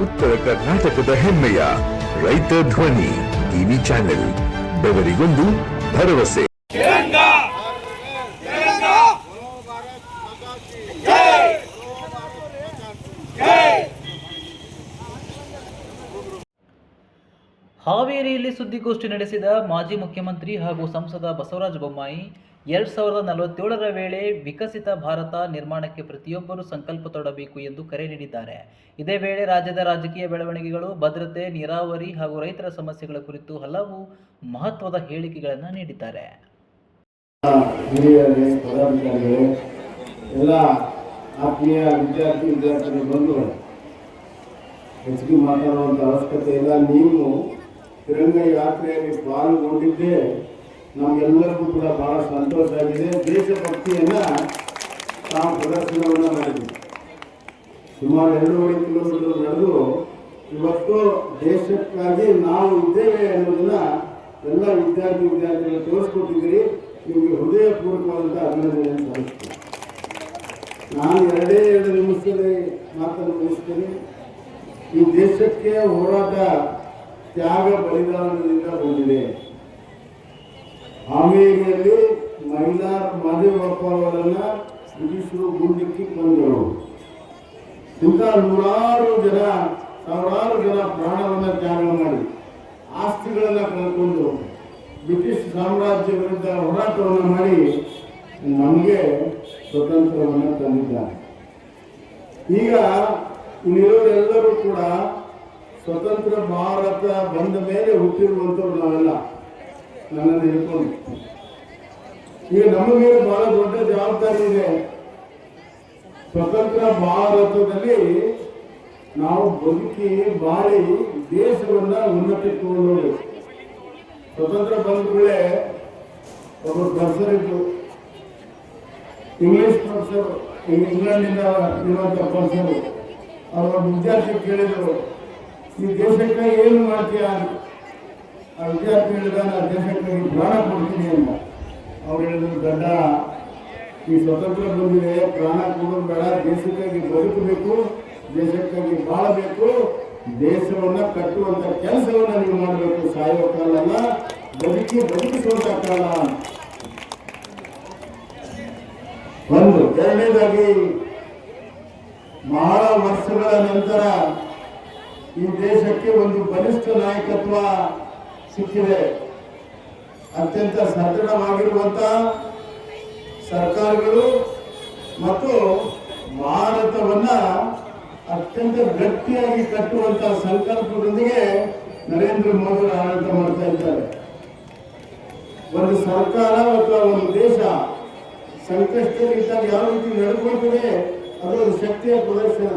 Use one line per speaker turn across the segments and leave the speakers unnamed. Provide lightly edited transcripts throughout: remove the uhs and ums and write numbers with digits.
ಉತ್ತರ ಕರ್ನಾಟಕದ ಹೆಮ್ಮೆಯ ರೈತ ಧ್ವನಿ ಟಿವಿ ಚಾನೆಲ್. ಬೆವರಿಗೊಂದು ಭರವಸೆ.
ಹಾವೇರಿಯಲ್ಲಿ ಸುದ್ದಿಗೋಷ್ಠಿ ನಡೆಸಿದ ಮಾಜಿ ಮುಖ್ಯಮಂತ್ರಿ ಹಾಗೂ ಸಂಸದ ಬಸವರಾಜ ಬೊಮ್ಮಾಯಿ 2047ರ ವೇಳೆ ವಿಕಸಿತ ಭಾರತ ನಿರ್ಮಾಣಕ್ಕೆ ಪ್ರತಿಯೊಬ್ಬರೂ ಸಂಕಲ್ಪ ತೊಡಬೇಕು ಎಂದು ಕರೆ ನೀಡಿದ್ದಾರೆ. ಇದೇ ವೇಳೆ ರಾಜ್ಯದ ರಾಜಕೀಯ ಬೆಳವಣಿಗೆಗಳು, ಭದ್ರತೆ, ನೀರಾವರಿ ಹಾಗೂ ರೈತರ ಸಮಸ್ಯೆಗಳ ಕುರಿತು ಹಲವು ಮಹತ್ವದ ಹೇಳಿಕೆಗಳನ್ನು ನೀಡಿದ್ದಾರೆ.
ಎಲ್ಲ ಆತ್ಮೀಯ ವಿದ್ಯಾರ್ಥಿ ಬಂಧುಗಳು, ಹೆಚ್ಚಿಗೆ ಮಾತಾಡುವಂಥ ಅವಶ್ಯಕತೆ ಇಲ್ಲ. ನೀವು ತಿರಂಗ ಯಾತ್ರೆಯಲ್ಲಿ ಪಾಲ್ಗೊಂಡಿದ್ದೇ ನಮಗೆಲ್ಲರಿಗೂ ಕೂಡ ಬಹಳ ಸಂತೋಷ ಆಗಿದೆ. ದೇಶಭಕ್ತಿಯನ್ನು ನಾವು ಪ್ರದರ್ಶನವನ್ನು ಮಾಡಿದ್ವಿ. ಸುಮಾರು 2.5 ಕಿಲೋಮೀಟರ್ ನಡೆದು ಇವತ್ತು ದೇಶಕ್ಕಾಗಿ ನಾವು ಇದ್ದೇವೆ ಅನ್ನೋದನ್ನ ಎಲ್ಲ ವಿದ್ಯಾರ್ಥಿಗಳು ತೋರಿಸ್ಕೊಟ್ಟಿದ್ದೀರಿ. ನಿಮಗೆ ಹೃದಯಪೂರ್ವಕವಾದಂಥ ಅಭಿನಂದನೆಯನ್ನು ಸಲ್ಲಿಸ್ತೀನಿ. ನಾನು 2 ನಿಮಿಷದಲ್ಲಿ ಮಾತನ್ನು ಮುಗಿಸ್ತೇನೆ. ಈ ದೇಶಕ್ಕೆ ಹೋರಾಟ ತ್ಯಾಗ ಬಲಿದಾನದಿಂದ ಬಂದಿದೆ. ಹಾವೇರಿಯಲ್ಲಿ ಮಹಿಳಾ ಮಾದೇವಪ್ಪ ಅವರನ್ನ ಬ್ರಿಟಿಷರು ಗುಂಡಿಕ್ಕಿ ಕೊಂದರು. ಇಂಥ ಸಾವಿರಾರು ಜನ ಪ್ರಾಣವನ್ನು ತ್ಯಾಗ ಮಾಡಿ ಆಸ್ತಿಗಳನ್ನು ಕಳ್ಕೊಂಡು ಬ್ರಿಟಿಷ್ ಸಾಮ್ರಾಜ್ಯ ವಿರುದ್ಧ ಹೋರಾಟವನ್ನು ಮಾಡಿ ನಮಗೆ ಸ್ವತಂತ್ರವನ್ನು ತಂದಿದ್ದಾರೆ. ಈಗ ಇಲ್ಲಿರೋರೆಲ್ಲರೂ ಕೂಡ ಸ್ವತಂತ್ರ ಭಾರತ ಬಂದ ಮೇಲೆ ಹುಟ್ಟಿರುವಂಥವ್ರು ನಾವೆಲ್ಲ. ನನ್ನನ್ನು ಹೇಳ್ಕೊಂಡು ಈಗ ನಮಗೆ ಬಹಳ ದೊಡ್ಡ ಜವಾಬ್ದಾರಿ ಇದೆ. ಸ್ವತಂತ್ರ ಭಾರತದಲ್ಲಿ ನಾವು ಬದುಕಿ ಬಾಳಿ ದೇಶವನ್ನ ಉನ್ನತಿಗೆ ತಗೊಂಡು ಸ್ವತಂತ್ರ ಬಂದ ಕೂಡಲೇ ಒಬ್ಬ ಪ್ರೊಫೆಸರ್ ಇದ್ದು, ಇಂಗ್ಲಿಷ್ ಪ್ರೊಫೆಸರ್, ಇಂಗ್ಲೆಂಡಿಂದ ಇರುವಂಥ ಪ್ರೊಫೆಸರ್, ಅವರ ವಿದ್ಯಾರ್ಥಿ ಕೇಳಿದರು, ಈ ದೇಶಕ್ಕಾಗಿ ಏನು ಮಾಡ್ತೀಯ? ಆ ವಿದ್ಯಾರ್ಥಿ ಹೇಳಿದ, ನಾನು ದೇಶಕ್ಕಾಗಿ ಪ್ರಾಣ ಕೊಡ್ತೀನಿ ಅಂತ. ಅವ್ರು ಹೇಳಿದ್ರು, ಗಡ್ಡ, ಈ ಸ್ವತಂತ್ರ ಬಂದಿದೆ, ಪ್ರಾಣ ಕೊಡೋದು ಬೇಡ, ದೇಶಕ್ಕಾಗಿ ಬದುಕಬೇಕು, ದೇಶಕ್ಕಾಗಿ ಬಾಳಬೇಕು, ದೇಶವನ್ನ ಕಟ್ಟುವಂತ ಕೆಲಸವನ್ನ ನೀವು ಮಾಡಬೇಕು. ಸಾಯುವ ಕಾಲ ಅಲ್ಲ, ಬದುಕಿಸುವಂತ ಕಾಲ. ಒಂದು. ಎರಡನೇದಾಗಿ, ಬಹಳ ವರ್ಷಗಳ ನಂತರ ಈ ದೇಶಕ್ಕೆ ಒಂದು ಬಲಿಷ್ಠ ನಾಯಕತ್ವ ಸಿಕ್ಕಿದೆ. ಅತ್ಯಂತ ಸದೃಢವಾಗಿರುವಂತ ಸರ್ಕಾರಗಳು ಮತ್ತು ಭಾರತವನ್ನ ಅತ್ಯಂತ ಗಟ್ಟಿಯಾಗಿ ಕಟ್ಟುವಂತ ಸಂಕಲ್ಪದೊಂದಿಗೆ ನರೇಂದ್ರ ಮೋದಿ ಆಡಳಿತ ಮಾಡ್ತಾ ಇದ್ದಾರೆ. ಒಂದು ಸರ್ಕಾರ ಅಥವಾ ಒಂದು ದೇಶ ಸಂಕಷ್ಟದಲ್ಲಿದ್ದಾಗ ಯಾವ ರೀತಿ ನಡ್ಕೊಳ್ತದೆ, ಅದು ಒಂದು ಶಕ್ತಿಯ ಪ್ರದರ್ಶನ.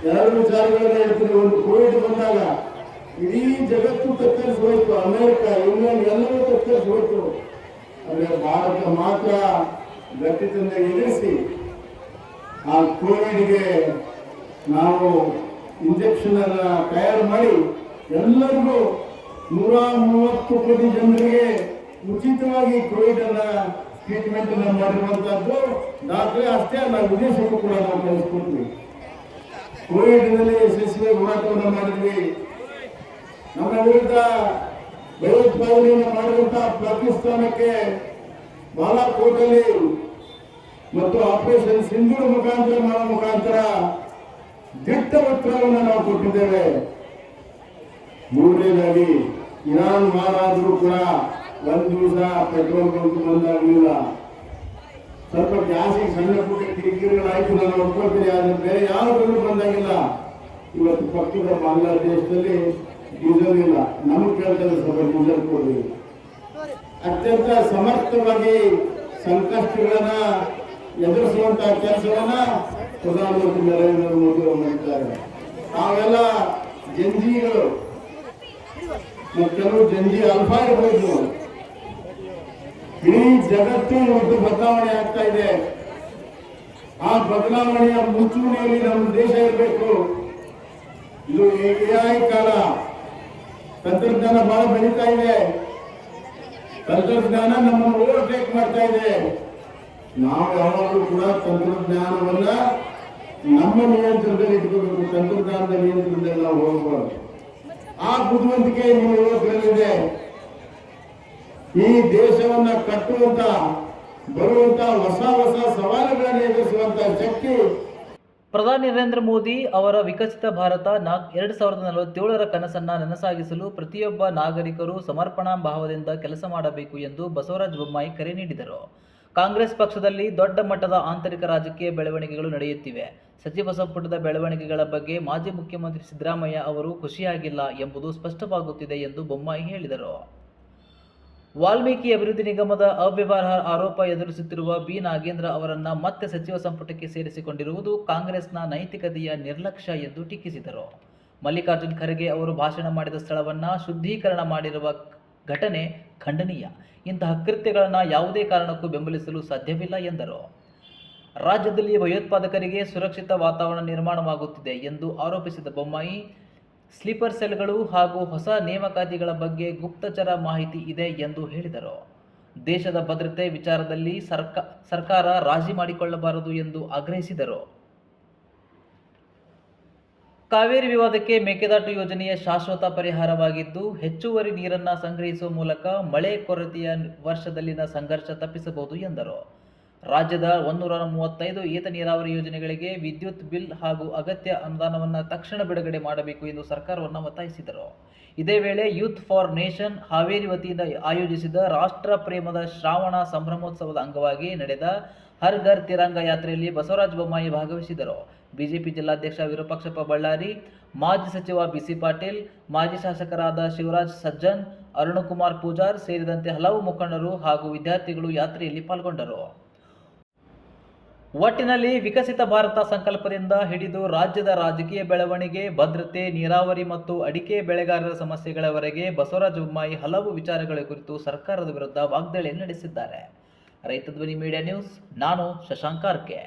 2 ವಿಚಾರಗಳನ್ನು ಹೇಳ್ತೀನಿ. ಒಂದು, ಕೋವಿಡ್ ಬಂದಾಗ ಇಡೀ ಜಗತ್ತು ತತ್ತರಿಸಿ ಹೋಯ್ತು. ಅಮೆರಿಕ, ಇಂಗ್ಲೆಂಡ್ ಎಲ್ಲವೂ ತತ್ತರಿಸಿ ಹೋಯ್ತು. ಆದರೆ ಭಾರತ ಮಾತ್ರ ಗಟ್ಟಿತನ ಎದುರಿಸಿ ಆ ಕೋವಿಡ್ಗೆ ನಾವು ಇಂಜೆಕ್ಷನ್ ಅನ್ನ ತಯಾರು ಮಾಡಿ ಎಲ್ಲರಿಗೂ 130 ಕೋಟಿ ಜನರಿಗೆ ಉಚಿತವಾಗಿ ಕೋವಿಡ್ ಅನ್ನ ಟ್ರೀಟ್ಮೆಂಟ್ ಅನ್ನ ಮಾಡಿರುವಂತಹದ್ದು ದಾಖಲೆ. ಅಷ್ಟೇ ಅಲ್ಲ, ವಿದೇಶಕ್ಕೂ ಕೂಡ ನಾವು ಕಳಿಸ್ಕೊಡ್ತೀವಿ. ಕೋವಿಡ್ ನಲ್ಲಿ ಯಶಸ್ವಿ ಹೋರಾಟವನ್ನು ಮಾಡಿದ್ವಿ. ನಮ್ಮ ವಿರುದ್ಧ ಭಯೋತ್ಪಾದನೆಯನ್ನು ಮಾಡಿರುವಂತಹ ಪಾಕಿಸ್ತಾನಕ್ಕೆ ಬಾಲಾಕೋಟಲ್ಲಿ ಮತ್ತು ಆಪರೇಷನ್ ಸಿಂಧೂರ್ ಮುಖಾಂತರ ದಿಟ್ಟ ಉತ್ತರವನ್ನು ನಾವು ಕೊಟ್ಟಿದ್ದೇವೆ. ಮೂರನೇದಾಗಿ, ಇರಾನ್ ಮಾರಾದರೂ ಕೂಡ ಒಂದು ದಿವಸ ಪೆಟ್ರೋಲ್ ಬಂಕ್ ಬಂದಾಗಲಿಲ್ಲ. ಸ್ವಲ್ಪ ಗ್ಯಾಸಿಗೆ ಸಣ್ಣ ಪುಟ್ಟ ಕಿರಿಕಿರಿಗಳಾಯ್ತು, ನಾನು ಒಪ್ಕೊಳ್ತೀನಿ. ಆದರೆ ಬೇರೆ ಯಾವುದನ್ನು ಬಂದಾಗಿಲ್ಲ. ಇವತ್ತು ಪಕ್ಕದ ಬಾಂಗ್ಲಾದೇಶದಲ್ಲಿ ಡೀಸೆಲ್ ಇಲ್ಲ, ನಮ್ಗೆ ಕೇಳ್ತಾರೆ ಸ್ವಲ್ಪ ಡೀಸೆಲ್ ಕೊಡಿ. ಅತ್ಯಂತ ಸಮರ್ಥವಾಗಿ ಸಂಕಷ್ಟಗಳನ್ನ ಎದುರಿಸುವಂತಹ ಕೆಲಸವನ್ನ ಪ್ರಧಾನಮಂತ್ರಿ ನರೇಂದ್ರ ಮೋದಿ ಅವರು ಮಾಡಿದ್ದಾರೆ. ನಾವೆಲ್ಲ ಜಂಜಿಗಳು, ಕೆಲವು ಜಂಜಿ ಅಲ್ಫಾ ಇರಬಹುದು. ಇಡೀ ಜಗತ್ತು ಇವತ್ತು ಬದಲಾವಣೆ ಆಗ್ತಾ ಇದೆ. ಆ ಬದಲಾವಣೆಯ ಮುಂಚೂಣಿಯಲ್ಲಿ ನಮ್ಮ ದೇಶ ಇರಬೇಕು. ಇದು AI ಕಾಲ. ತಂತ್ರಜ್ಞಾನ ಬಹಳ ಬೆಳೀತಾ ಇದೆ. ತಂತ್ರಜ್ಞಾನ ನಮ್ಮನ್ನು ಓವರ್ಟೇಕ್ ಮಾಡ್ತಾ ಇದೆ. ನಾವು ಯಾವಾಗಲೂ ಕೂಡ ತಂತ್ರಜ್ಞಾನವನ್ನ ನಮ್ಮ ನಿಯಂತ್ರಣದಲ್ಲಿ ಇಟ್ಕೋಬೇಕು, ತಂತ್ರಜ್ಞಾನದ ನಿಯಂತ್ರಣದಲ್ಲಿ ನಾವು ಹೋಗಬಾರ್ದು. ಆ ಬುದ್ಧಿವಂತಿಕೆ ನಿಮ್ಮ ಯುವಕರಲ್ಲಿದೆ. ಈ ದೇಶವನ್ನ ಕಟ್ಟುವಂತ ಬರುವಂತ ಹೊಸ ಹೊಸ ಸವಾಲುಗಳನ್ನು ಎದುರಿಸುವಂತ ಶಕ್ತಿ
ಪ್ರಧಾನಿ ನರೇಂದ್ರ ಮೋದಿ ಅವರ ವಿಕಸಿತ ಭಾರತ 2047ರ ಕನಸನ್ನ ನನಸಾಗಿಸಲು ಪ್ರತಿಯೊಬ್ಬ ನಾಗರಿಕರು ಸಮರ್ಪಣಾ ಭಾವದಿಂದ ಕೆಲಸ ಮಾಡಬೇಕು ಎಂದು ಬಸವರಾಜ ಬೊಮ್ಮಾಯಿ ಕರೆ ನೀಡಿದರು. ಕಾಂಗ್ರೆಸ್ ಪಕ್ಷದಲ್ಲಿ ದೊಡ್ಡ ಮಟ್ಟದ ಆಂತರಿಕ ರಾಜಕೀಯ ಬೆಳವಣಿಗೆಗಳು ನಡೆಯುತ್ತಿವೆ. ಸಚಿವ ಸಂಪುಟದ ಬೆಳವಣಿಗೆಗಳ ಬಗ್ಗೆ ಮಾಜಿ ಮುಖ್ಯಮಂತ್ರಿ ಸಿದ್ದರಾಮಯ್ಯ ಅವರು ಖುಷಿಯಾಗಿಲ್ಲ ಎಂಬುದು ಸ್ಪಷ್ಟವಾಗುತ್ತಿದೆ ಎಂದು ಬೊಮ್ಮಾಯಿ ಹೇಳಿದರು. ವಾಲ್ಮೀಕಿ ಅಭಿವೃದ್ಧಿ ನಿಗಮದ ಅವ್ಯವಹಾರ ಆರೋಪ ಎದುರಿಸುತ್ತಿರುವ ಬಿ. ನಾಗೇಂದ್ರ ಅವರನ್ನ ಮತ್ತೆ ಸಚಿವ ಸಂಪುಟಕ್ಕೆ ಸೇರಿಸಿಕೊಂಡಿರುವುದು ಕಾಂಗ್ರೆಸ್ನ ನೈತಿಕತೆಯ ನಿರ್ಲಕ್ಷ್ಯ ಎಂದು ಟೀಕಿಸಿದರು. ಮಲ್ಲಿಕಾರ್ಜುನ್ ಖರ್ಗೆ ಅವರು ಭಾಷಣ ಮಾಡಿದ ಸ್ಥಳವನ್ನ ಶುದ್ಧೀಕರಣ ಮಾಡಿರುವ ಘಟನೆ ಖಂಡನೀಯ. ಇಂತಹ ಕೃತ್ಯಗಳನ್ನು ಯಾವುದೇ ಕಾರಣಕ್ಕೂ ಬೆಂಬಲಿಸಲು ಸಾಧ್ಯವಿಲ್ಲ ಎಂದರು. ರಾಜ್ಯದಲ್ಲಿ ಭಯೋತ್ಪಾದಕರಿಗೆ ಸುರಕ್ಷಿತ ವಾತಾವರಣ ನಿರ್ಮಾಣವಾಗುತ್ತಿದೆ ಎಂದು ಆರೋಪಿಸಿದ ಬೊಮ್ಮಾಯಿ, ಸ್ಲೀಪರ್ ಸೆಲ್ಗಳು ಹಾಗೂ ಹೊಸ ನೇಮಕಾತಿಗಳ ಬಗ್ಗೆ ಗುಪ್ತಚರ ಮಾಹಿತಿ ಇದೆ ಎಂದು ಹೇಳಿದರು. ದೇಶದ ಭದ್ರತೆ ವಿಚಾರದಲ್ಲಿ ಸರ್ಕಾರ ರಾಜಿ ಮಾಡಿಕೊಳ್ಳಬಾರದು ಎಂದು ಆಗ್ರಹಿಸಿದರು. ಕಾವೇರಿ ವಿವಾದಕ್ಕೆ ಮೇಕೆದಾಟು ಯೋಜನೆಯ ಶಾಶ್ವತ ಪರಿಹಾರವಾಗಿದ್ದು, ಹೆಚ್ಚುವರಿ ನೀರನ್ನು ಸಂಗ್ರಹಿಸುವ ಮೂಲಕ ಮಳೆ ಕೊರತೆಯ ವರ್ಷದಲ್ಲಿನ ಸಂಘರ್ಷ ತಪ್ಪಿಸಬಹುದು ಎಂದರು. ರಾಜ್ಯದ 135 ಏತ ನೀರಾವರಿ ಯೋಜನೆಗಳಿಗೆ ವಿದ್ಯುತ್ ಬಿಲ್ ಹಾಗೂ ಅಗತ್ಯ ಅನುದಾನವನ್ನು ತಕ್ಷಣ ಬಿಡುಗಡೆ ಮಾಡಬೇಕು ಎಂದು ಸರ್ಕಾರವನ್ನು ಒತ್ತಾಯಿಸಿದರು. ಇದೇ ವೇಳೆ ಯೂತ್ ಫಾರ್ ನೇಷನ್ ಹಾವೇರಿ ವತಿಯಿಂದ ಆಯೋಜಿಸಿದ ರಾಷ್ಟ್ರ ಪ್ರೇಮದ ಶ್ರಾವಣ ಸಂಭ್ರಮೋತ್ಸವದ ಅಂಗವಾಗಿ ನಡೆದ ಹರ್ ಘರ್ ತಿರಂಗ ಯಾತ್ರೆಯಲ್ಲಿ ಬಸವರಾಜ ಬೊಮ್ಮಾಯಿ ಭಾಗವಹಿಸಿದರು. ಬಿಜೆಪಿ ಜಿಲ್ಲಾಧ್ಯಕ್ಷ ವಿರೂಪಾಕ್ಷಪ್ಪ ಬಳ್ಳಾರಿ, ಮಾಜಿ ಸಚಿವ ಬಿಸಿ ಪಾಟೀಲ್, ಮಾಜಿ ಶಾಸಕರಾದ ಶಿವರಾಜ್ ಸಜ್ಜನ್, ಅರುಣಕುಮಾರ್ ಪೂಜಾರ್ ಸೇರಿದಂತೆ ಹಲವು ಮುಖಂಡರು ಹಾಗೂ ವಿದ್ಯಾರ್ಥಿಗಳು ಯಾತ್ರೆಯಲ್ಲಿ ಪಾಲ್ಗೊಂಡರು. ಒಟ್ಟಿನಲ್ಲಿ ವಿಕಸಿತ ಭಾರತ ಸಂಕಲ್ಪದಿಂದ ಹಿಡಿದು ರಾಜ್ಯದ ರಾಜಕೀಯ ಬೆಳವಣಿಗೆ, ಭದ್ರತೆ, ನೀರಾವರಿ ಮತ್ತು ಅಡಿಕೆ ಬೆಳೆಗಾರರ ಸಮಸ್ಯೆಗಳವರೆಗೆ ಬಸವರಾಜ ಬೊಮ್ಮಾಯಿ ಹಲವು ವಿಚಾರಗಳ ಕುರಿತು ಸರ್ಕಾರದ ವಿರುದ್ಧ ವಾಗ್ದಾಳಿ ನಡೆಸಿದ್ದಾರೆ. ರೈತ ಧ್ವನಿ ಮೀಡಿಯಾ ನ್ಯೂಸ್, ನಾನು ಶಶಾಂಕ್ ಆರ್ಕೆ.